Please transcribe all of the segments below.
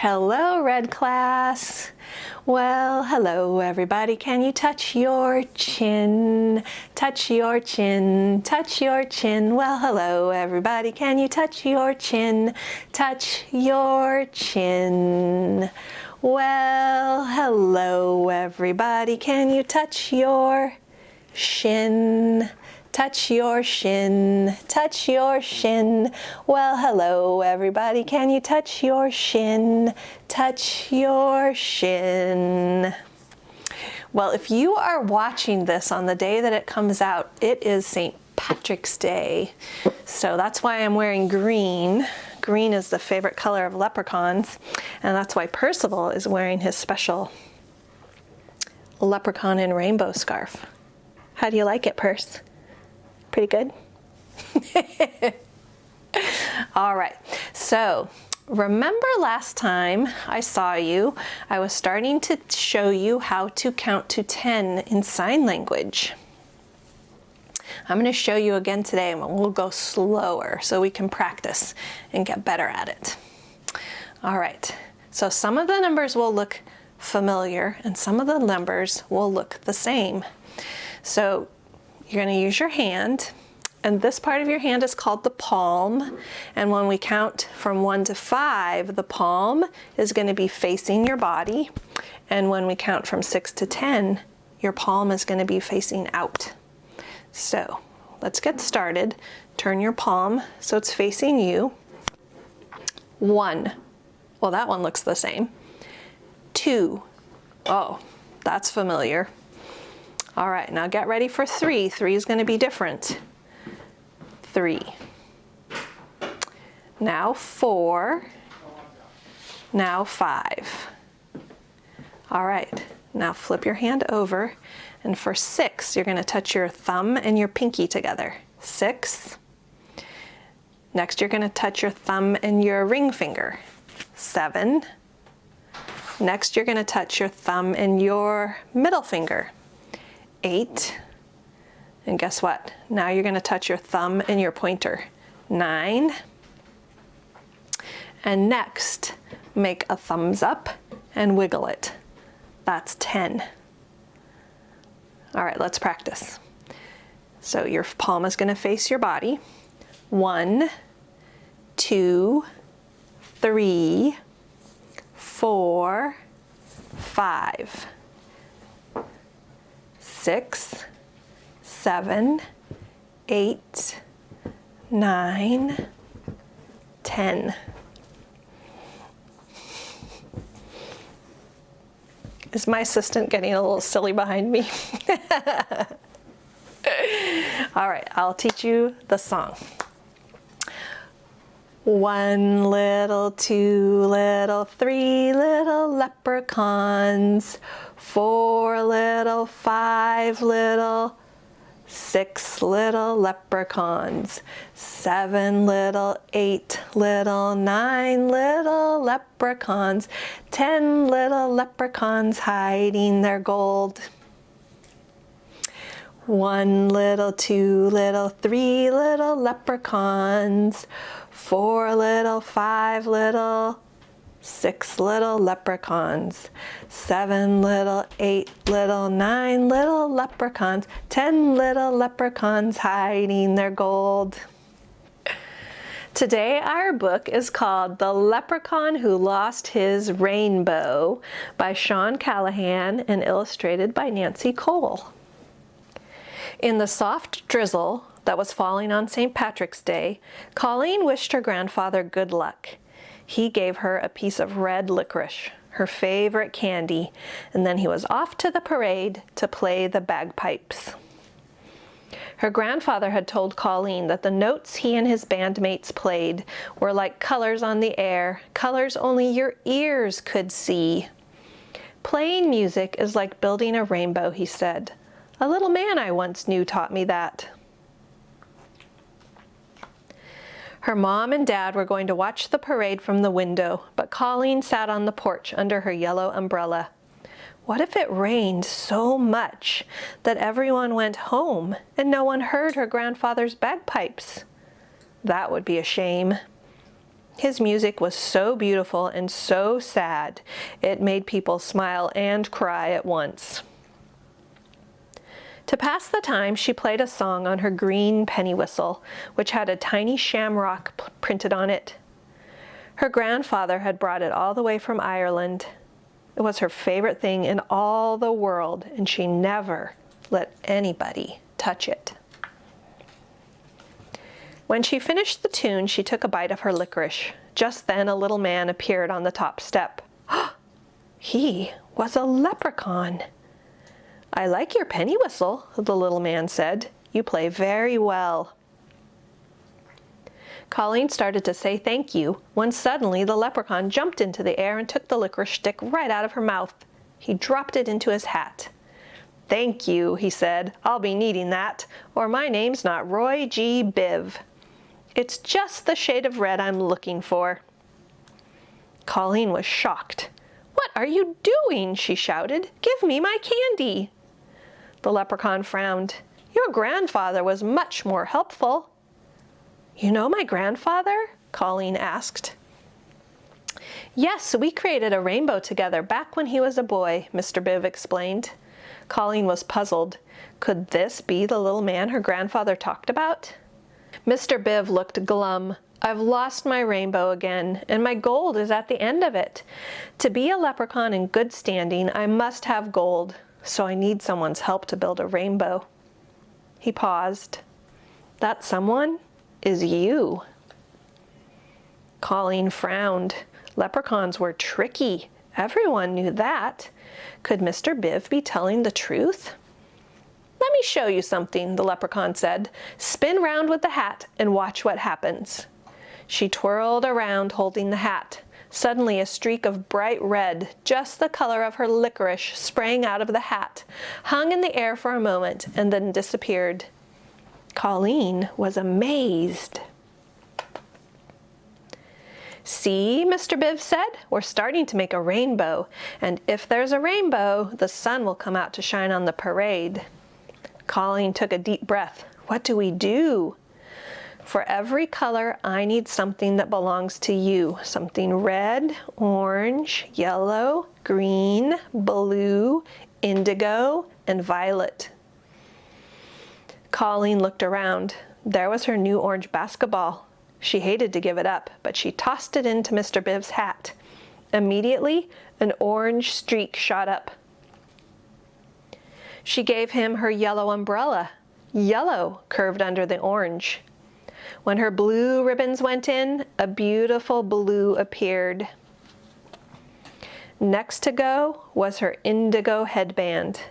Hello, Red class. Well, hello, everybody. Can you touch your chin? Touch your chin, touch your chin. Well, hello, everybody. Can you touch your chin? Touch your chin. Well, hello, everybody. Can you touch your shin? Touch your shin, touch your shin. Well, hello, everybody. Can you touch your shin? Touch your shin. Well, if you are watching this on the day that it comes out, it is St. Patrick's Day. So that's why I'm wearing green. Green is the favorite color of leprechauns, and that's why Percival is wearing his special leprechaun in rainbow scarf. How do you like it, Perce? Pretty good? All right, so remember last time I saw you, I was starting to show you how to count to 10 in sign language. I'm going to show you again today, and we'll go slower so we can practice and get better at it. All right, so some of the numbers will look familiar and some of the numbers will look the same. So you're going to use your hand, and this part of your hand is called the palm. And when we count from 1 to 5, the palm is going to be facing your body. And when we count from 6 to 10, your palm is going to be facing out. So let's get started. Turn your palm so it's facing you. 1. Well, that one looks the same. 2. Oh, that's familiar. All right, now get ready for 3. 3 is going to be different. 3. Now 4. Now 5. All right, now flip your hand over, and for 6, you're going to touch your thumb and your pinky together. 6. Next, you're going to touch your thumb and your ring finger. 7. Next, you're going to touch your thumb and your middle finger. 8. And guess what? Now you're going to touch your thumb and your pointer. 9. And next, make a thumbs up and wiggle it. That's 10. All right, let's practice. So your palm is going to face your body. 1, 2, 3, 4, 5. 6, 7, 8, 9, 10. Is my assistant getting a little silly behind me? All right, I'll teach you the song. 1 little, 2 little, 3 little leprechauns. 4 little, 5 little, 6 little leprechauns. 7 little, 8 little, 9 little leprechauns. 10 little leprechauns hiding their gold. 1 little, 2 little, 3 little leprechauns. 4 little, 5 little, 6 little leprechauns. 7 little, 8 little, 9 little leprechauns. 10 little leprechauns hiding their gold. Today our book is called The Leprechaun Who Lost His Rainbow by Sean Callahan and illustrated by Nancy Cole. In the soft drizzle that was falling on St. Patrick's Day, Colleen wished her grandfather good luck. He gave her a piece of red licorice, her favorite candy, and then he was off to the parade to play the bagpipes. Her grandfather had told Colleen that the notes he and his bandmates played were like colors on the air, colors only your ears could see. Playing music is like building a rainbow, he said. A little man I once knew taught me that. Her mom and dad were going to watch the parade from the window, but Colleen sat on the porch under her yellow umbrella. What if it rained so much that everyone went home and no one heard her grandfather's bagpipes? That would be a shame. His music was so beautiful and so sad, it made people smile and cry at once. To pass the time, she played a song on her green penny whistle, which had a tiny shamrock printed on it. Her grandfather had brought it all the way from Ireland. It was her favorite thing in all the world, and she never let anybody touch it. When she finished the tune, she took a bite of her licorice. Just then a little man appeared on the top step. He was a leprechaun. "I like your penny whistle," the little man said. "You play very well." Colleen started to say thank you when suddenly the leprechaun jumped into the air and took the licorice stick right out of her mouth. He dropped it into his hat. "Thank you," he said. "I'll be needing that, or my name's not Roy G. Biv. It's just the shade of red I'm looking for." Colleen was shocked. "What are you doing?" she shouted. "Give me my candy." The leprechaun frowned. "Your grandfather was much more helpful." "You know my grandfather?" Colleen asked. "Yes, we created a rainbow together back when he was a boy," Mr. Biv explained. Colleen was puzzled. Could this be the little man her grandfather talked about? Mr. Biv looked glum. "I've lost my rainbow again, and my gold is at the end of it. To be a leprechaun in good standing, I must have gold, so I need someone's help to build a rainbow." He paused. "That someone is you." Colleen frowned. Leprechauns were tricky. Everyone knew that. Could Mr. Biv be telling the truth? "Let me show you something," the leprechaun said. "Spin round with the hat and watch what happens." She twirled around holding the hat. Suddenly a streak of bright red, just the color of her licorice, sprang out of the hat, hung in the air for a moment, and then disappeared. Colleen was amazed. "See," Mr. Biv said, "we're starting to make a rainbow, and if there's a rainbow, the sun will come out to shine on the parade." Colleen took a deep breath. "What do we do?" "For every color, I need something that belongs to you. Something red, orange, yellow, green, blue, indigo, and violet." Colleen looked around. There was her new orange basketball. She hated to give it up, but she tossed it into Mr. Biv's hat. Immediately, an orange streak shot up. She gave him her yellow umbrella. Yellow curved under the orange. When her blue ribbons went in, a beautiful blue appeared. Next to go was her indigo headband.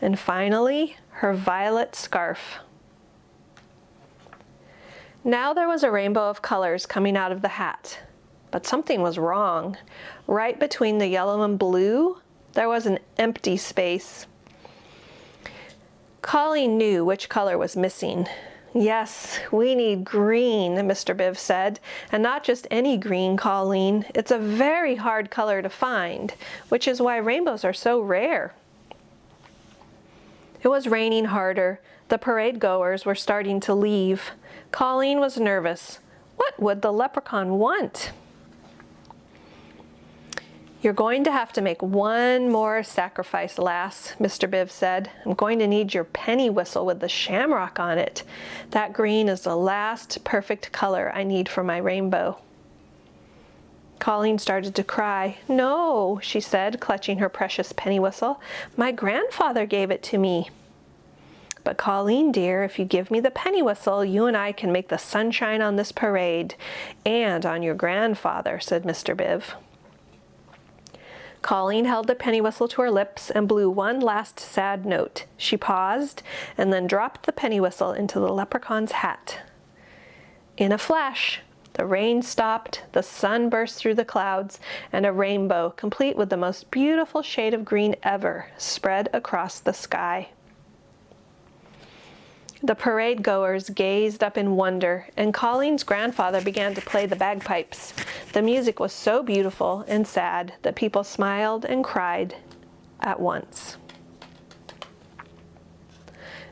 And finally, her violet scarf. Now there was a rainbow of colors coming out of the hat. But something was wrong. Right between the yellow and blue, there was an empty space. Colleen knew which color was missing. "Yes, we need green," Mr. Biv said. "And not just any green, Colleen. It's a very hard color to find, which is why rainbows are so rare." It was raining harder. The parade goers were starting to leave. Colleen was nervous. What would the leprechaun want? "You're going to have to make one more sacrifice, lass," Mr. Biv said. "I'm going to need your penny whistle with the shamrock on it. That green is the last perfect color I need for my rainbow." Colleen started to cry. "No," she said, clutching her precious penny whistle. "My grandfather gave it to me." "But Colleen, dear, if you give me the penny whistle, you and I can make the sunshine on this parade and on your grandfather," said Mr. Biv. Colleen held the penny whistle to her lips and blew one last sad note. She paused and then dropped the penny whistle into the leprechaun's hat. In a flash, the rain stopped, the sun burst through the clouds, and a rainbow, complete with the most beautiful shade of green ever, spread across the sky. The parade goers gazed up in wonder, and Colleen's grandfather began to play the bagpipes. The music was so beautiful and sad that people smiled and cried at once.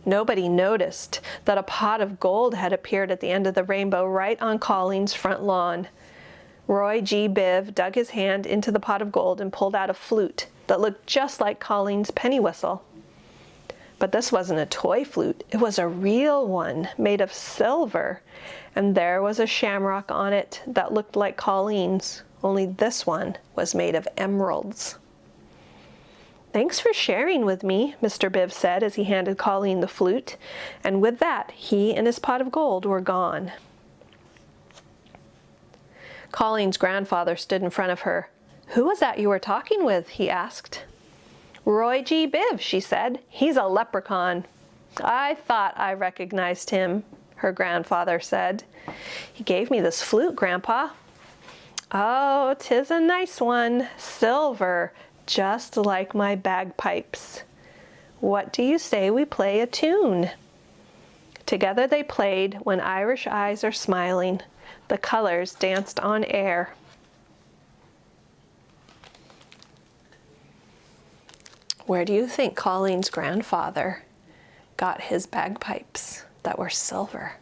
Nobody noticed that a pot of gold had appeared at the end of the rainbow right on Colleen's front lawn. Roy G. Biv dug his hand into the pot of gold and pulled out a flute that looked just like Colleen's penny whistle. But this wasn't a toy flute. It was a real one made of silver, and there was a shamrock on it that looked like Colleen's, only this one was made of emeralds. "Thanks for sharing with me," Mr. Biv said as he handed Colleen the flute, and with that, he and his pot of gold were gone. Colleen's grandfather stood in front of her. "Who was that you were talking with?" he asked. "Roy G. Biv," she said. "He's a leprechaun." "I thought I recognized him," her grandfather said. "He gave me this flute, Grandpa." "Oh, 'tis a nice one, silver, just like my bagpipes. What do you say we play a tune?" Together they played "When Irish Eyes Are Smiling." The colors danced on air. Where do you think Colleen's grandfather got his bagpipes that were silver?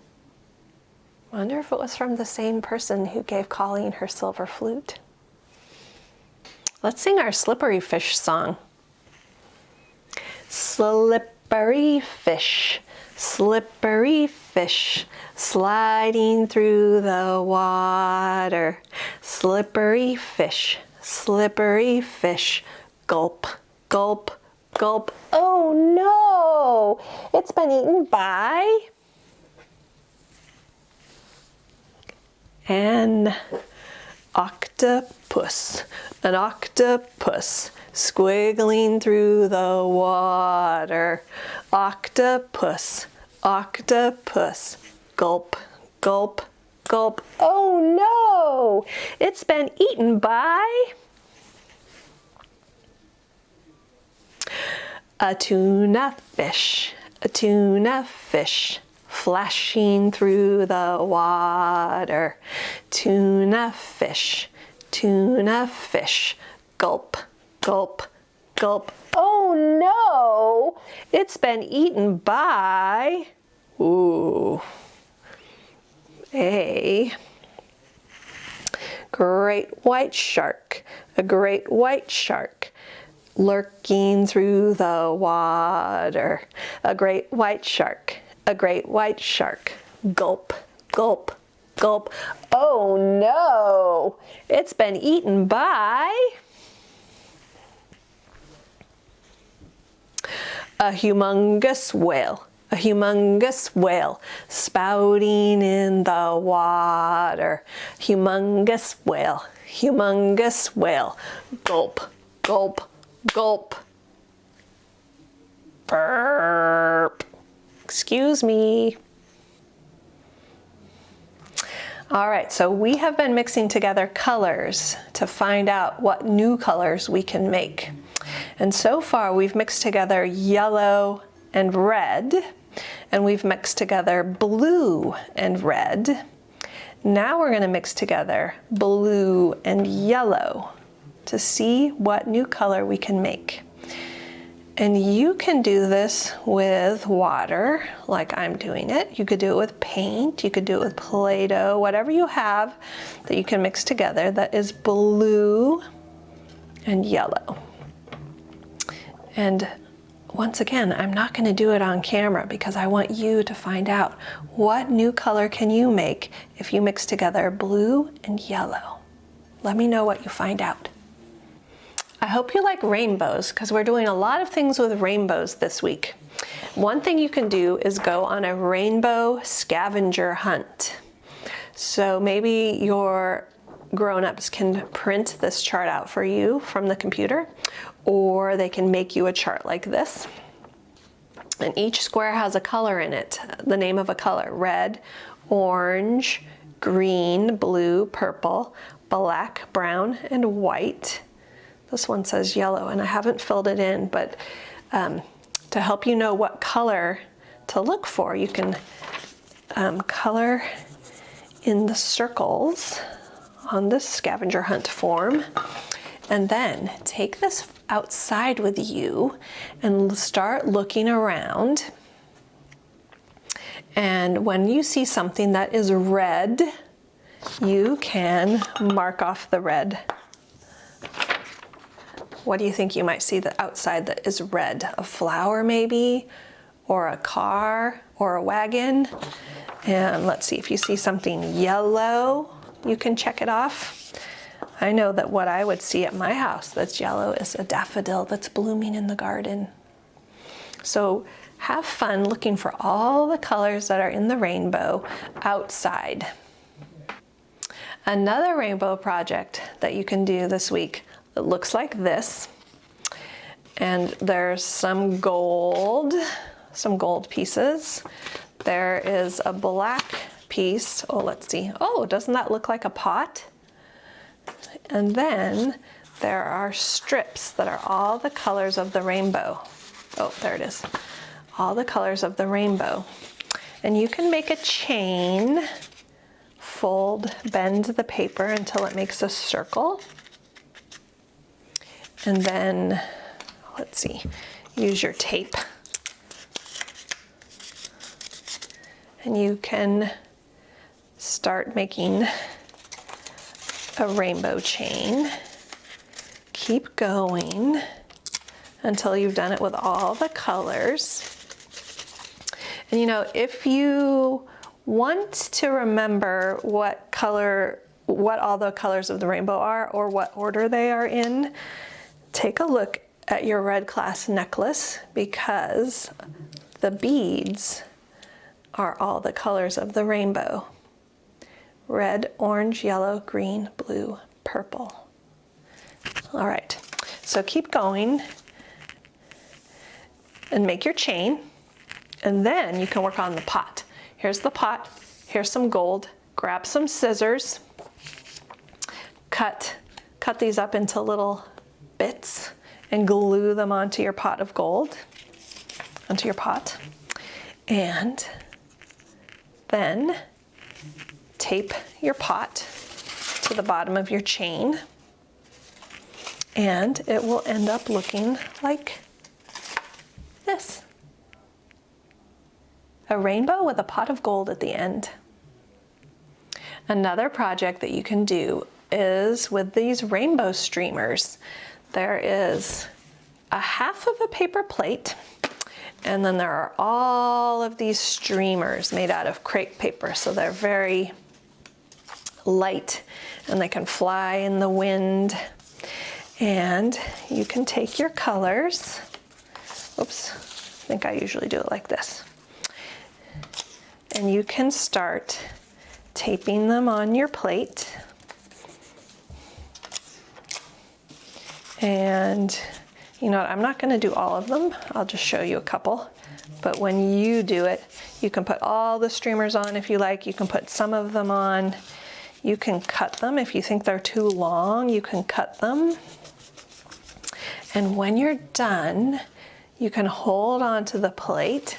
Wonder if it was from the same person who gave Colleen her silver flute. Let's sing our slippery fish song. Slippery fish, slippery fish, sliding through the water. Slippery fish, gulp, gulp, gulp. Oh no, it's been eaten by an octopus, squiggling through the water. Octopus, gulp, gulp, gulp. Oh no, it's been eaten by a tuna fish, flashing through the water. Tuna fish, gulp, gulp, gulp. Oh no, it's been eaten by, a great white shark, lurking through the water. A great white shark, gulp, gulp, gulp. Oh no, it's been eaten by a humongous whale, spouting in the water. Humongous whale, gulp, gulp, gulp. Burp. Excuse me. All right, so we have been mixing together colors to find out what new colors we can make. And so far we've mixed together yellow and red, and we've mixed together blue and red. Now we're going to mix together blue and yellow to see what new color we can make. And you can do this with water, like I'm doing it. You could do it with paint, you could do it with Play-Doh, whatever you have that you can mix together that is blue and yellow. And once again, I'm not going to do it on camera because I want you to find out what new color can you make if you mix together blue and yellow. Let me know what you find out. I hope you like rainbows because we're doing a lot of things with rainbows this week. One thing you can do is go on a rainbow scavenger hunt. So maybe your grown-ups can print this chart out for you from the computer, or they can make you a chart like this. And each square has a color in it, the name of a color: red, orange, green, blue, purple, black, brown, and white. This one says yellow, and I haven't filled it in, but to help you know what color to look for, you can color in the circles on this scavenger hunt form, and then take this outside with you and start looking around. And when you see something that is red, you can mark off the red. What do you think you might see the outside that is red? A flower maybe, or a car, or a wagon? And let's see, if you see something yellow, you can check it off. I know that what I would see at my house that's yellow is a daffodil that's blooming in the garden. So have fun looking for all the colors that are in the rainbow outside. Another rainbow project that you can do this week, it looks like this. And there's some gold pieces. There is a black piece. Oh, let's see. Oh, doesn't that look like a pot? And then there are strips that are all the colors of the rainbow. Oh, there it is. All the colors of the rainbow. And you can make a chain, bend the paper until it makes a circle. And then, let's see, use your tape. And you can start making a rainbow chain. Keep going until you've done it with all the colors. And you know, if you want to remember what all the colors of the rainbow are or what order they are in, take a look at your red class necklace, because the beads are all the colors of the rainbow. Red, orange, yellow, green, blue, purple. All right, so keep going and make your chain, and then you can work on the pot. Here's the pot, here's some gold. Grab some scissors, cut these up into little bits and glue them onto your pot of gold, onto your pot. And then tape your pot to the bottom of your chain, and it will end up looking like this. A rainbow with a pot of gold at the end. Another project that you can do is with these rainbow streamers. There is a half of a paper plate, and then there are all of these streamers made out of crepe paper, so they're very light and they can fly in the wind. And you can take your colors. Oops, I think I usually do it like this. And you can start taping them on your plate. And you know what, I'm not going to do all of them. I'll just show you a couple. But when you do it, you can put all the streamers on if you like. You can put some of them on. You can cut them. If you think they're too long, you can cut them. And when you're done, you can hold onto the plate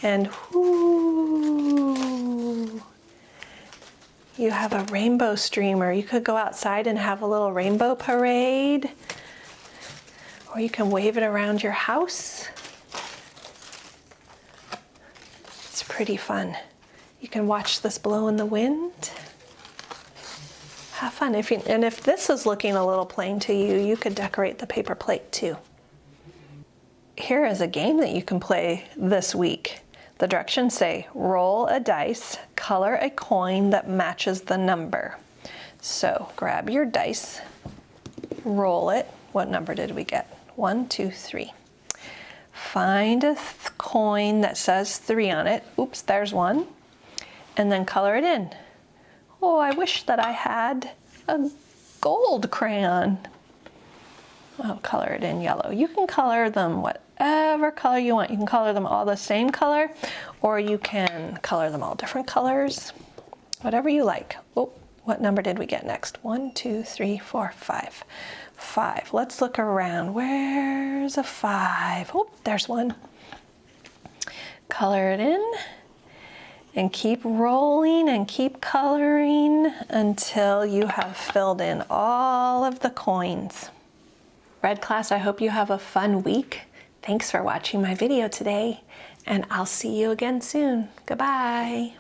and whoo, you have a rainbow streamer. You could go outside and have a little rainbow parade, or you can wave it around your house. It's pretty fun. You can watch this blow in the wind. Have fun. And if this is looking a little plain to you, you could decorate the paper plate too. Here is a game that you can play this week. The directions say, roll a dice, color a coin that matches the number. So grab your dice, roll it. What number did we get? 1, 2, 3. Find a coin that says 3 on it. Oops, there's one. And then color it in. Oh, I wish that I had a gold crayon. I'll color it in yellow. You can color them whatever color you want. You can color them all the same color, or you can color them all different colors. Whatever you like. Oh, what number did we get next? 1, 2, 3, 4, 5. 5. Let's look around. Where's a 5? Oh, there's one. Color it in. And keep rolling and keep coloring until you have filled in all of the coins. Red class, I hope you have a fun week. Thanks for watching my video today, and I'll see you again soon. Goodbye.